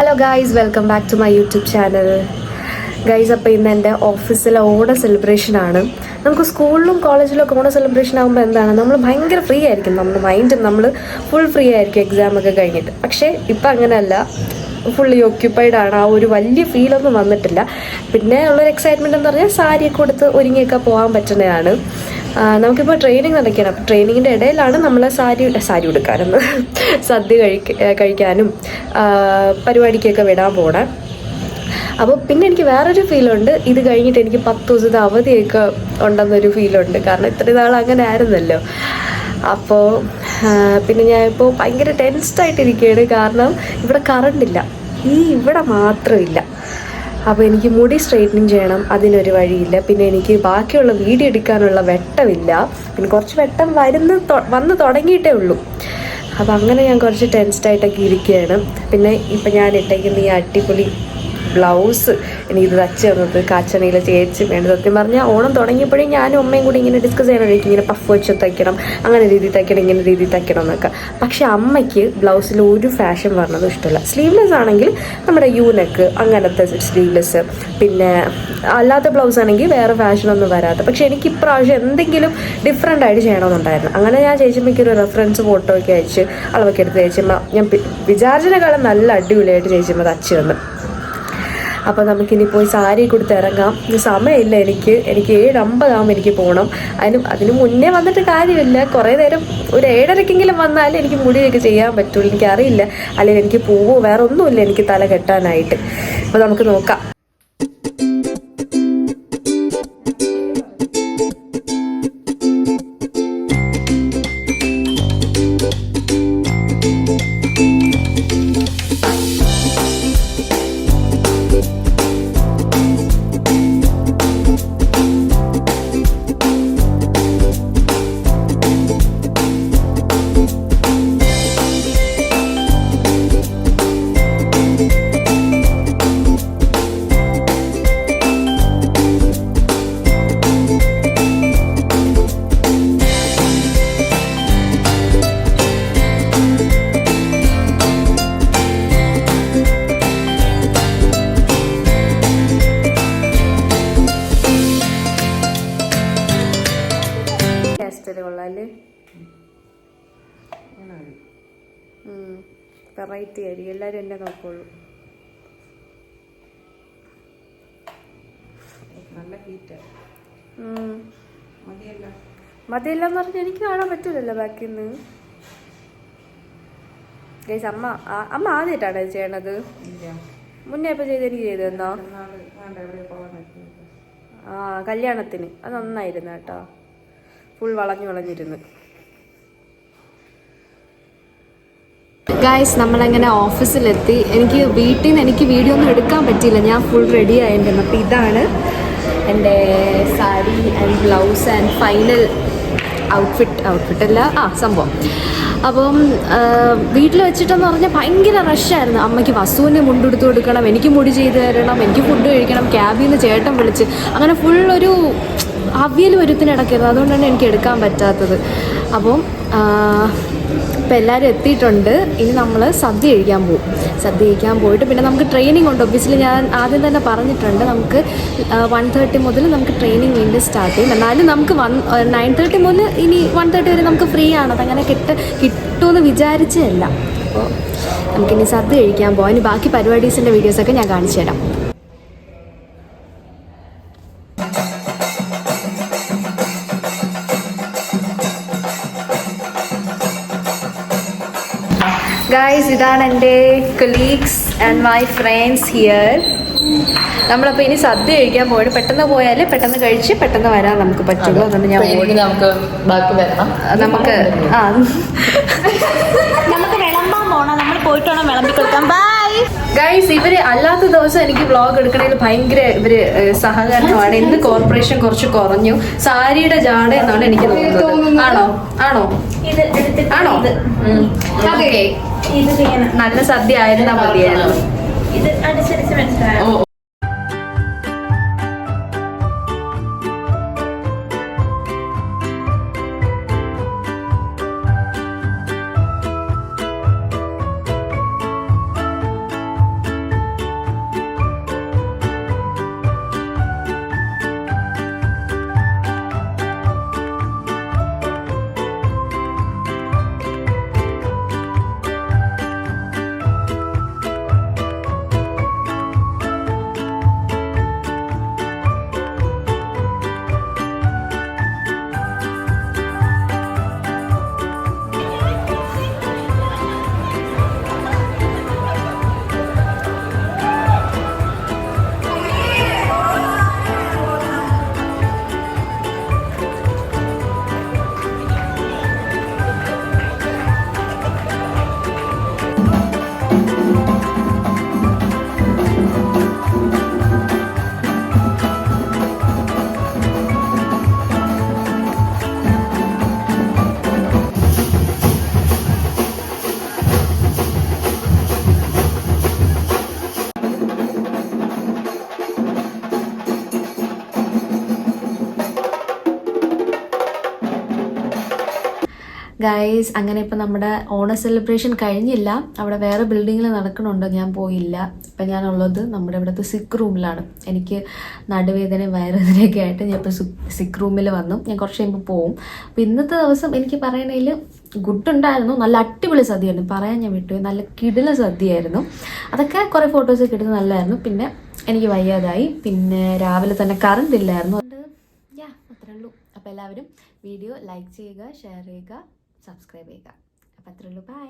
Hello guys, welcome back to my YouTube channel. Guys, അപ്പോൾ ഇന്ന് എൻ്റെ ഓഫീസിലെ ഓണ സെലിബ്രേഷനാണ്. നമുക്ക് സ്കൂളിലും കോളേജിലും ഒക്കെ ഓണ സെലിബ്രേഷൻ ആകുമ്പോൾ എന്താണ്, നമ്മൾ ഭയങ്കര ഫ്രീ ആയിരിക്കും, നമ്മുടെ മൈൻഡും നമ്മൾ ഫുൾ ഫ്രീ ആയിരിക്കും എക്സാമൊക്കെ കഴിഞ്ഞിട്ട്. പക്ഷേ ഇപ്പം അങ്ങനെയല്ല, ഫുള്ളി ഓക്യുപ്പൈഡ് ആണ്. ആ ഒരു വലിയ ഫീലൊന്നും വന്നിട്ടില്ല. പിന്നെ ഉള്ളൊരു എക്സൈറ്റ്മെൻറ്റ് എന്ന് പറഞ്ഞാൽ സാരിയൊക്കെ കൊടുത്ത് ഒരുങ്ങിയൊക്കെ പോകാൻ പറ്റുന്നതാണ്. നമുക്കിപ്പോൾ ട്രെയിനിങ് നടക്കണം. അപ്പോൾ ട്രെയിനിങ്ങിൻ്റെ ഇടയിലാണ് നമ്മൾ സാരി ഉടുക്കാനെന്ന് സദ്യ കഴിക്കാനും പരിപാടിക്കൊക്കെ വിടാൻ പോകണം. അപ്പോൾ പിന്നെ എനിക്ക് വേറൊരു ഫീലുണ്ട്, ഇത് കഴിഞ്ഞിട്ട് എനിക്ക് 10 ദിവസത്തെ അവധിയൊക്കെ ഉണ്ടെന്നൊരു ഫീലുണ്ട്. കാരണം ഇത്രയും നാൾ അങ്ങനെ ആയിരുന്നല്ലോ. അപ്പോൾ പിന്നെ ഞാൻ ഇപ്പോൾ ഭയങ്കര ടെൻസ്ഡായിട്ടിരിക്കുകയാണ്. കാരണം ഇവിടെ കറണ്ടില്ല, ഇവിടെ മാത്രമില്ല. അപ്പോൾ എനിക്ക് മുടി സ്ട്രെയിറ്റനിങ് ചെയ്യണം, അതിനൊരു വഴിയില്ല. പിന്നെ എനിക്ക് ബാക്കിയുള്ള വീഡിയോ എടുക്കാനുള്ള വെട്ടമില്ല. പിന്നെ കുറച്ച് വെട്ടം വന്ന് തുടങ്ങിയിട്ടേ ഉള്ളൂ. അപ്പോൾ അങ്ങനെ ഞാൻ കുറച്ച് ടെൻസ്ഡായിട്ടൊക്കെ ഇരിക്കുകയാണ്. പിന്നെ ഇപ്പം ഞാൻ ഇട്ടേക്കുന്ന ഈ അടിപൊളി ബ്ലൗസ് എനിക്കിത് തച്ച് തന്നത് കാച്ചണയിലെ ചേച്ചി വേണ്ട. സത്യം പറഞ്ഞാൽ ഓണം തുടങ്ങിയപ്പോഴേ ഞാനും അമ്മയും കൂടി ഇങ്ങനെ ഡിസ്കസ് ചെയ്യാനായിരിക്കും, ഇങ്ങനെ പഫ് വെച്ച് തയ്ക്കണം, അങ്ങനെ രീതിയിൽ തയ്ക്കണം, ഇങ്ങനെ രീതിയിൽ തയ്ക്കണം എന്നൊക്കെ. പക്ഷെ അമ്മയ്ക്ക് ബ്ലൗസിൽ ഒരു ഫാഷൻ പറഞ്ഞതും ഇഷ്ടമല്ല. സ്ലീവ്ലെസ് ആണെങ്കിൽ നമ്മുടെ യൂനെക്ക് അങ്ങനത്തെ സ്ലീവ്ലെസ്, പിന്നെ അല്ലാത്ത ബ്ലൗസ് ആണെങ്കിൽ വേറെ ഫാഷനൊന്നും വരാത്ത. പക്ഷെ എനിക്ക് ഇപ്രാവശ്യം എന്തെങ്കിലും ഡിഫറെൻ്റ് ആയിട്ട് ചെയ്യണമെന്നുണ്ടായിരുന്നു. അങ്ങനെ ഞാൻ ചേച്ചിമ്മയ്ക്ക് ഒരു റെഫറൻസ് ഫോട്ടോ ഒക്കെ അയച്ച് അളവൊക്കെ എടുത്ത് ചേച്ചിമ്മ ഞാൻ വിചാരിച്ചതിനേക്കാളും നല്ല അടിപൊളിയായിട്ട് ചേച്ചിമ്മ തച്ച് തന്നു. അപ്പോൾ നമുക്കിനി പോയി സാരി കൊടുത്ത് ഇറങ്ങാം. സമയമില്ല, എനിക്ക് 7:50 എനിക്ക് പോകണം. അതിന് മുന്നേ വന്നിട്ട് കാര്യമില്ല. കുറേ നേരം ഒരു 7:30 വന്നാലേ എനിക്ക് മുടിയൊക്കെ ചെയ്യാൻ പറ്റുള്ളൂ. എനിക്കറിയില്ല, അല്ലെങ്കിൽ എനിക്ക് പോവോ വേറെ ഒന്നുമില്ല എനിക്ക് തല കെട്ടാനായിട്ട്. അപ്പോൾ നമുക്ക് നോക്കാം. വെറൈറ്റി ആയിരിക്കും, എല്ലാവരും എന്നെ നോക്കുള്ളൂ. മതിയല്ലെന്ന് പറഞ്ഞാൽ എനിക്ക് കാണാൻ പറ്റില്ലല്ലോ ബാക്കിൽ നിന്ന്. ഗൈസ്, അമ്മ ആദ്യമായിട്ടാണ് ഇത് ചെയ്യണത്. മുന്നേ ഇപ്പൊ എനിക്ക് ചെയ്തെന്നോ? കല്യാണത്തിന്. അത് നന്നായിരുന്നു കേട്ടോ, ഫുൾ വളഞ്ഞിരുന്നു. ഗായ്സ്, നമ്മളങ്ങനെ ഓഫീസിലെത്തി. എനിക്ക് വീട്ടിൽ നിന്ന് എനിക്ക് വീഡിയോ ഒന്നും എടുക്കാൻ പറ്റിയില്ല, ഞാൻ ഫുൾ റെഡി ആയിട്ടുണ്ടായിരുന്നു. അപ്പോൾ ഇതാണ് എൻ്റെ sari and blouse and final ഔട്ട്ഫിറ്റല്ല സംഭവം. അപ്പം വീട്ടിൽ വെച്ചിട്ടെന്ന് പറഞ്ഞാൽ ഭയങ്കര റഷായിരുന്നു. അമ്മയ്ക്ക് വസുവിന് മുണ്ടെടുത്ത് കൊടുക്കണം, എനിക്ക് മുടി ചെയ്ത് തരണം, എനിക്ക് ഫുഡ് കഴിക്കണം, ക്യാബിൽ നിന്ന് ചേട്ടൻ വിളിച്ച്, അങ്ങനെ ഫുള്ളൊരു അവിയൽ ഒരുത്തിനിടയ്ക്കായിരുന്നു. അതുകൊണ്ടാണ് എനിക്ക് എടുക്കാൻ പറ്റാത്തത്. അപ്പം ഇപ്പം എല്ലാവരും എത്തിയിട്ടുണ്ട്. ഇനി നമ്മൾ സദ്യ കഴിക്കാൻ പോയിട്ട് പിന്നെ നമുക്ക് ട്രെയിനിങ് ഉണ്ട്. ഒബ്വിയസ്ലി ഞാൻ ആദ്യം തന്നെ പറഞ്ഞിട്ടുണ്ട്, നമുക്ക് 1:30 മുതൽ നമുക്ക് ട്രെയിനിങ് വീണ്ടും സ്റ്റാർട്ട് ചെയ്യും. എന്നാലും നമുക്ക് 9:30 മുതൽ ഇനി 1:30 വരെ നമുക്ക് ഫ്രീ ആണ്. അതങ്ങനെ കിട്ടുമെന്ന് വിചാരിച്ചതല്ല. അപ്പോൾ നമുക്കിനി സദ്യ കഴിക്കാൻ പോകാം. ഇനി ബാക്കി പരിപാടീസിൻ്റെ വീഡിയോസൊക്കെ ഞാൻ കാണിച്ചു തരാം. ഗൈസ്, ഇതാണ് എൻ്റെ colleagues and my friends here. നമ്മളപ്പോൾ ഇനി സദ്യ കഴിക്കാൻ പോയിട്ട് പെട്ടെന്ന് പോയാൽ പെട്ടെന്ന് കഴിച്ച് പെട്ടെന്ന് വരാൻ നമുക്ക് പറ്റുള്ളൂ. അതുകൊണ്ട് ഞാൻ നമുക്ക് വിളമ്പാൻ പോകണം. നമ്മൾ പോയിട്ട് വേണം വിളമ്പി കൊടുക്കാം. Bye guys. ഇവര് അല്ലാത്ത ദിവസം എനിക്ക് വ്ളോഗ് എടുക്കണതിൽ ഭയങ്കര സഹകരണമാണ്. ഇന്ന് കോർപ്പറേഷൻ കുറച്ച് കുറഞ്ഞു. സാരിയുടെ ജാട എന്നാണ് എനിക്ക് തോന്നുന്നത്. ആണോ? ഓക്കെ, നല്ല സദ്യ ആയിരുന്നാ മതിയായിരുന്നു. ഇത് അനുസരിച്ച് മനസ്സിലായോ? ഗൈസ് അങ്ങനെ ഇപ്പം നമ്മുടെ ഓണ സെലിബ്രേഷൻ കഴിഞ്ഞില്ല, അവിടെ വേറെ ബിൽഡിങ്ങിൽ നടക്കണുണ്ട്, ഞാൻ പോയില്ല. ഇപ്പം ഞാനുള്ളത് നമ്മുടെ ഇവിടുത്തെ സിക്ക് റൂമിലാണ്. എനിക്ക് നടുവേദനയും വയറുവേദനയൊക്കെ ആയിട്ട് ഞാൻ ഇപ്പോൾ സിക്ക് റൂമിൽ വന്നു. ഞാൻ കുറച്ച് കഴിയുമ്പോൾ പോവും. അപ്പോൾ ഇന്നത്തെ ദിവസം എനിക്ക് പറയണതിൽ ഗുഡ് ഉണ്ടായിരുന്നു, നല്ല അടിപൊളി സദ്യയായിരുന്നു, പറയാൻ ഞാൻ വിട്ടു, നല്ല കിടില സദ്യയായിരുന്നു. അതൊക്കെ കുറേ ഫോട്ടോസൊക്കെ എടുത്ത് നല്ലതായിരുന്നു. പിന്നെ എനിക്ക് വയ്യാതായി, പിന്നെ രാവിലെ തന്നെ കറണ്ട് ഇല്ലായിരുന്നു. അതുകൊണ്ട് അത്രേ ഉള്ളൂ. അപ്പോൾ എല്ലാവരും വീഡിയോ ലൈക്ക് ചെയ്യുക, ഷെയർ ചെയ്യുക, സബ്സ്ക്രൈബ് ചെയ്യുക. അപ്പോൾ അത്രേ ഉള്ളൂ. ബൈ.